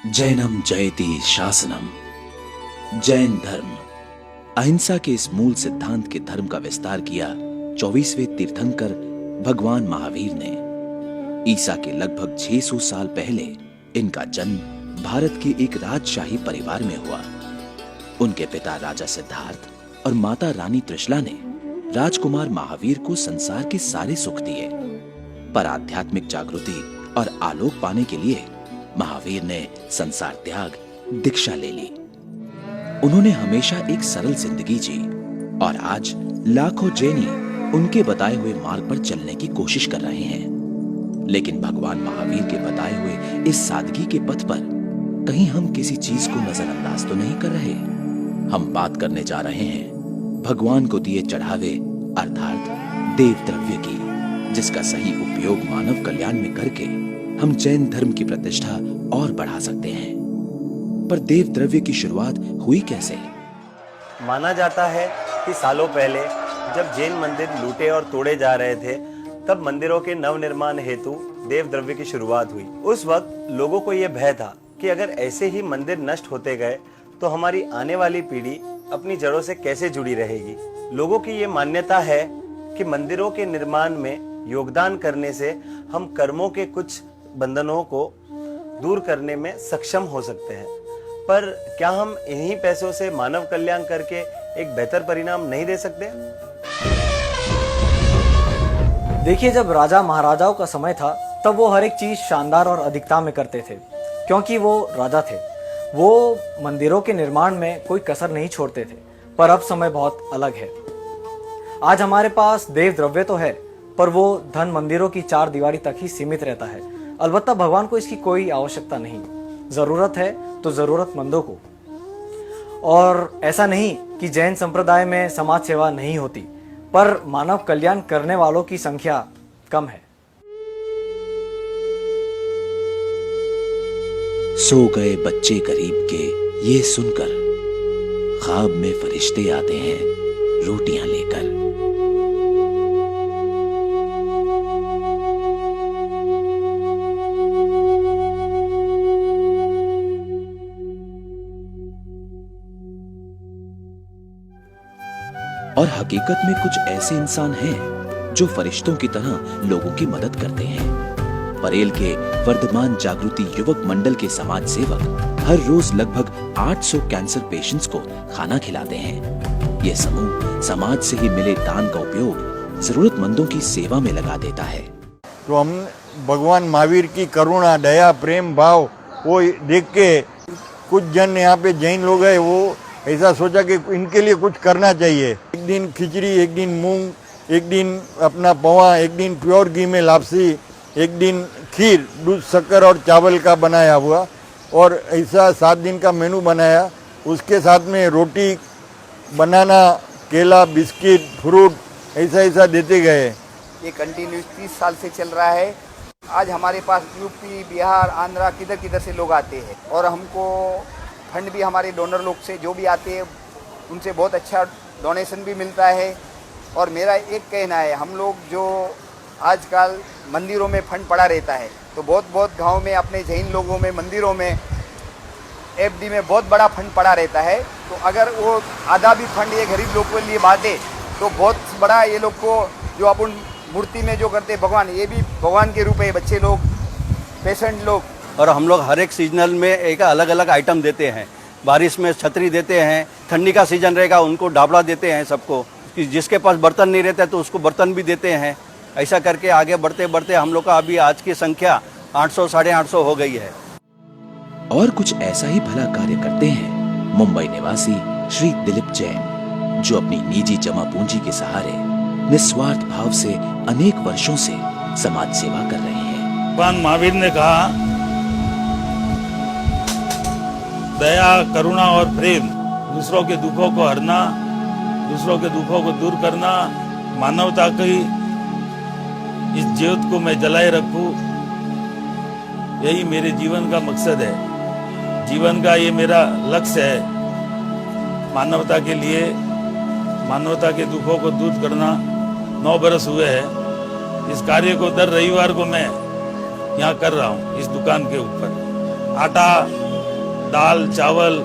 जैनम जयति शासनम। जैन धर्म अहिंसा के इस मूल सिद्धांत के धर्म का विस्तार किया 24वें तीर्थंकर भगवान महावीर ने। ईसा के लगभग 600 साल पहले इनका जन्म भारत के एक राजशाही परिवार में हुआ। उनके पिता राजा सिद्धार्थ और माता रानी त्रिशला ने राजकुमार महावीर को संसार के सारे सुख दिए, पर आध्यात्मिक जागृति और आलोक पाने के लिए महावीर ने संसार त्याग, दीक्षा ले ली। उन्होंने हमेशा एक सरल जिंदगी जी और आज लाखों जैनी उनके बताए हुए मार्ग पर चलने की कोशिश कर रहे हैं। लेकिन भगवान महावीर के बताए हुए इस सादगी के पथ पर कहीं हम किसी चीज को नजरअंदाज तो नहीं कर रहे। हम बात करने जा रहे हैं भगवान को दिए चढ़ावे अर्थात देव द्रव्य की, जिसका सही उपयोग मानव कल्याण में करके हम जैन धर्म की प्रतिष्ठा और बढ़ा सकते हैं। पर देव द्रव्य की शुरुआत हुई कैसे? माना जाता है कि सालों पहले जब जैन मंदिर लूटे और तोड़े जा रहे थे, तब मंदिरों के नवनिर्माण हेतु देव द्रव्य की शुरुआत हुई। उस वक्त लोगों को यह भय था कि अगर ऐसे ही मंदिर नष्ट होते गए तो हमारी आने वाली पीढ़ी अपनी जड़ों से कैसे जुड़ी रहेगी। लोगों की ये मान्यता है कि मंदिरों के निर्माण में योगदान करने से हम कर्मों के कुछ बंधनों को दूर करने में सक्षम हो सकते हैं। पर क्या हम इन्हीं पैसों से मानव कल्याण करके एक बेहतर परिणाम नहीं दे सकते? देखिए, जब राजा महाराजाओं का समय था तब वो हर एक चीज शानदार और अधिकता में करते थे, क्योंकि वो राजा थे। वो मंदिरों के निर्माण में कोई कसर नहीं छोड़ते थे। पर अब समय बहुत अलग है। आज हमारे पास देव द्रव्य तो है, पर वो धन मंदिरों की चार दीवारी तक ही सीमित रहता है। अलबत्ता भगवान को इसकी कोई आवश्यकता नहीं। जरूरत है तो जरूरतमंदों को। और ऐसा नहीं कि जैन संप्रदाय में समाज सेवा नहीं होती, पर मानव कल्याण करने वालों की संख्या कम है। सो गए बच्चे गरीब के ये सुनकर, ख्वाब में फरिश्ते आते हैं रोटियां लेकर। और हकीकत में कुछ ऐसे इंसान हैं जो फरिश्तों की तरह लोगों की मदद करते हैं। परेल के वर्धमान जागृति युवक मंडल के समाज सेवक हर रोज लगभग 800 कैंसर पेशेंट्स को खाना खिलाते हैं। यह समूह समाज से ही मिले दान का उपयोग जरूरतमंदों की सेवा में लगा देता है। तो हम भगवान महावीर की करुणा, दया, प्रेम भाव वो देख के कुछ जन यहाँ पे जैन लोग हैं, वो ऐसा सोचा कि इनके लिए कुछ करना चाहिए। एक दिन खिचड़ी, एक दिन मूंग, एक दिन अपना पोहा, एक दिन प्योर घी में लापसी, एक दिन खीर, दूध, शक्कर और चावल का बनाया हुआ, और ऐसा 7 दिन का मेनू बनाया। उसके साथ में रोटी, बनाना, केला, बिस्किट, फ्रूट ऐसा ऐसा देते गए। ये कंटिन्यूस 30 साल से चल रहा है। आज हमारे पास यूपी, बिहार, आंध्रा किधर किधर से लोग आते हैं, और हमको फंड भी हमारे डोनर लोग से जो भी आते हैं उनसे बहुत अच्छा डोनेशन भी मिलता है। और मेरा एक कहना है, हम लोग जो आजकल मंदिरों में फंड पड़ा रहता है, तो बहुत गांव में अपने जैन लोगों में मंदिरों में एफडी में बहुत बड़ा फंड पड़ा रहता है। तो अगर वो आधा भी फंड ये गरीब लोगों के लिए बांटे तो बहुत बड़ा, ये लोग को जो अपन मूर्ति में जो करते भगवान, ये भी भगवान के रूप है। बच्चे लोग, पेशेंट लोग, और हम लोग हर एक सीजनल में एक अलग अलग आइटम देते हैं। बारिश में छतरी देते हैं, ठंडी का सीजन रहेगा उनको ढाबड़ा देते हैं सबको, कि जिसके पास बर्तन नहीं रहता तो उसको बर्तन भी देते हैं। ऐसा करके आगे बढ़ते बढ़ते हम लोग का अभी आज की संख्या 800 साढ़े 800 हो गई है। और कुछ ऐसा ही भला कार्य करते हैं मुंबई निवासी श्री दिलीप जैन, जो अपनी निजी जमा पूंजी के सहारे निस्वार्थ भाव से अनेक वर्षों से समाज सेवा कर रहे हैं। भगवान महावीर ने कहा, दया, करुणा और प्रेम, दूसरों के दुखों को हरना, दूसरों के दुखों को दूर करना, मानवता की इस ज्योत को मैं जलाए रखूं, यही मेरे जीवन का मकसद है। जीवन का ये मेरा लक्ष्य है। मानवता के लिए, मानवता के दुखों को दूर करना 9 बरस हुए हैं। इस कार्य को दर रविवार को मैं यहाँ कर रहा हूँ, इस दुकान के ऊपर। आटा दाल चावल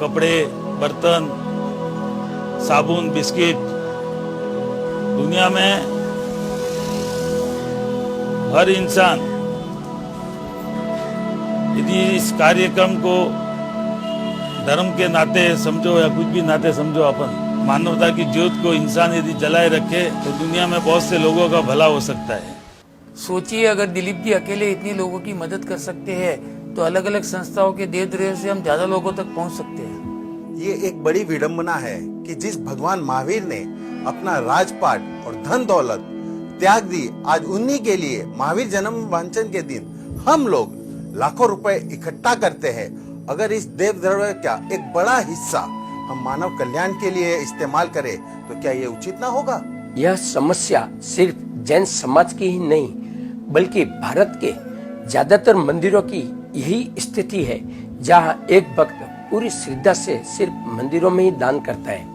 कपड़े बर्तन साबुन बिस्किट, दुनिया में हर इंसान यदि इस कार्यक्रम को धर्म के नाते समझो या कुछ भी नाते समझो, अपन मानवता की ज्योत को इंसान यदि जलाए रखे तो दुनिया में बहुत से लोगों का भला हो सकता है। सोचिए अगर दिलीप जी अकेले इतनी लोगों की मदद कर सकते हैं तो अलग अलग संस्थाओं के देह द्रव्य से हम ज्यादा लोगों तक पहुंच सकते हैं। ये एक बड़ी विडंबना है कि जिस भगवान महावीर ने अपना राजपाट और धन दौलत त्याग दी, आज उन्हीं के लिए महावीर जन्म वांचन के दिन हम लोग लाखों रुपए इकट्ठा करते हैं। अगर इस देव द्रव्य का एक बड़ा हिस्सा हम मानव कल्याण के लिए इस्तेमाल करें तो क्या ये उचित ना होगा? यह समस्या सिर्फ जैन समाज की ही नहीं बल्कि भारत के ज्यादातर मंदिरों की यही स्थिति है, जहां एक भक्त पूरी श्रद्धा से सिर्फ मंदिरों में ही दान करता है।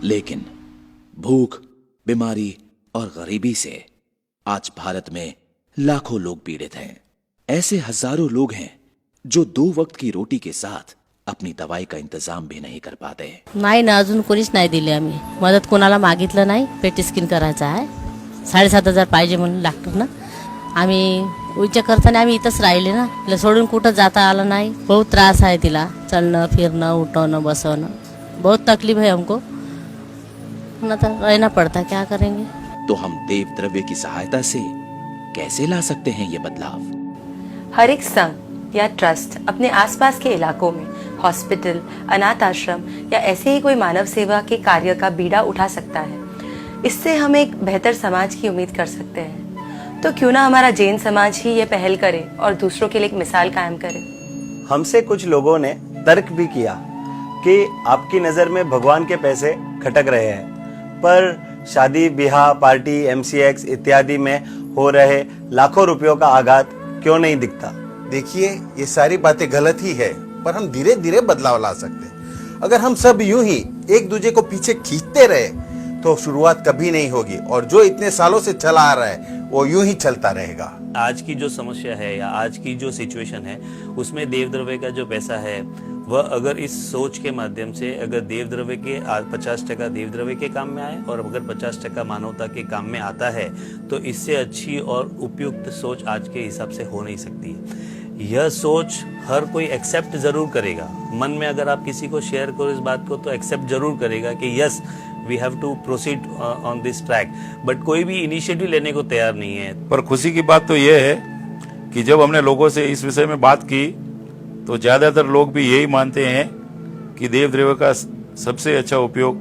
लेकिन भूख, बीमारी और गरीबी से आज भारत में लाखों लोग पीड़ित हैं। ऐसे हजारों लोग हैं जो 2 वक्त की रोटी के साथ अपनी दवाई का इंतजाम भी नहीं कर पाते। नाही ना, अजून कोणीच नाही दिले आम्ही मदत, कोणाला मागितलं नाही। पेटी स्किन करायचं आहे, 7,500 पाहिजे म्हणून डॉक्टरनं। आम्ही विचार करताना आम्ही इथंच राहिले ना, तिला सोडून कुठं जाता आलं नाही। बहुत त्रास आहे तिला, चलणं फिरणं उठवणं बसवणं, बहुत तकलीफ है हमको, ना तो रहना पड़ता, क्या करेंगे। तो हम देव द्रव्य की सहायता से कैसे ला सकते हैं ये बदलाव? हर एक संघ या ट्रस्ट अपने आसपास के इलाकों में हॉस्पिटल, अनाथ आश्रम या ऐसे ही कोई मानव सेवा के कार्य का बीड़ा उठा सकता है। इससे हम एक बेहतर समाज की उम्मीद कर सकते हैं। तो क्यों ना हमारा जैन समाज ही ये पहल करे और दूसरों के लिए एक मिसाल कायम करे। हमसे कुछ लोगों ने तर्क भी किया कि आपकी नजर में भगवान के पैसे खटक रहे हैं, पर शादी ब्याह पार्टी MCX इत्यादि में हो रहे लाखों रुपयों का आघात क्यों नहीं दिखता? देखिए, ये सारी बातें गलत ही है, पर हम धीरे धीरे बदलाव ला सकते हैं। अगर हम सब यूं ही एक दूसरे को पीछे खींचते रहे तो शुरुआत कभी नहीं होगी, और जो इतने सालों से चला आ रहा है वो यूं ही चलता रहेगा। आज की जो समस्या है या आज की जो सिचुएशन है उसमें देव द्रव्य का जो पैसा है वह अगर इस सोच के माध्यम से अगर देव द्रव्य के 50% देव द्रव्य के काम में आए और अगर 50% मानवता के काम में आता है तो इससे अच्छी और उपयुक्त सोच आज के हिसाब से हो नहीं सकती है। यह सोच हर कोई एक्सेप्ट जरूर करेगा, मन में अगर आप किसी को शेयर करो इस बात को तो एक्सेप्ट जरूर करेगा कि yes we have to proceed on this track, but कोई भी इनिशिएटिव लेने को तैयार नहीं है। पर खुशी की बात तो यह है कि जब हमने लोगों से इस विषय में बात की तो ज्यादातर लोग भी यही मानते हैं कि देव द्रव्य का सबसे अच्छा उपयोग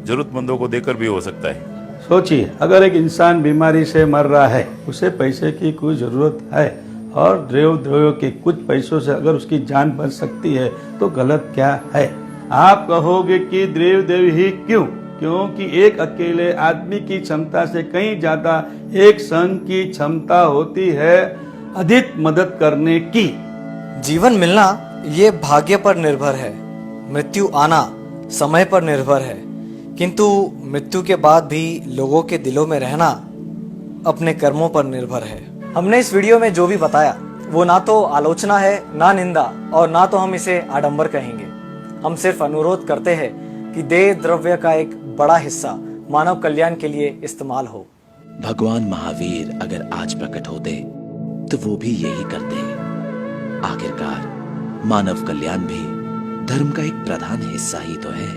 जरूरतमंदों को देकर भी हो सकता है। सोचिए, अगर एक इंसान बीमारी से मर रहा है, उसे पैसे की कोई जरूरत है और देव द्रव्य के कुछ पैसों से अगर उसकी जान बच सकती है तो गलत क्या है? आप कहोगे कि देव द्रव्य ही क्यों? क्योंकि एक अकेले आदमी की क्षमता से कहीं ज्यादा एक संघ की क्षमता होती है अधिक मदद करने की। जीवन मिलना ये भाग्य पर निर्भर है, मृत्यु आना समय पर निर्भर है, किंतु मृत्यु के बाद भी लोगों के दिलों में रहना अपने कर्मों पर निर्भर है। हमने इस वीडियो में जो भी बताया वो ना तो आलोचना है, ना निंदा, और ना तो हम इसे आडंबर कहेंगे। हम सिर्फ अनुरोध करते हैं कि देव द्रव्य का एक बड़ा हिस्सा मानव कल्याण के लिए इस्तेमाल हो। भगवान महावीर अगर आज प्रकट होते तो वो भी यही करते। आखिरकार मानव कल्याण भी धर्म का एक प्रधान हिस्सा ही तो है।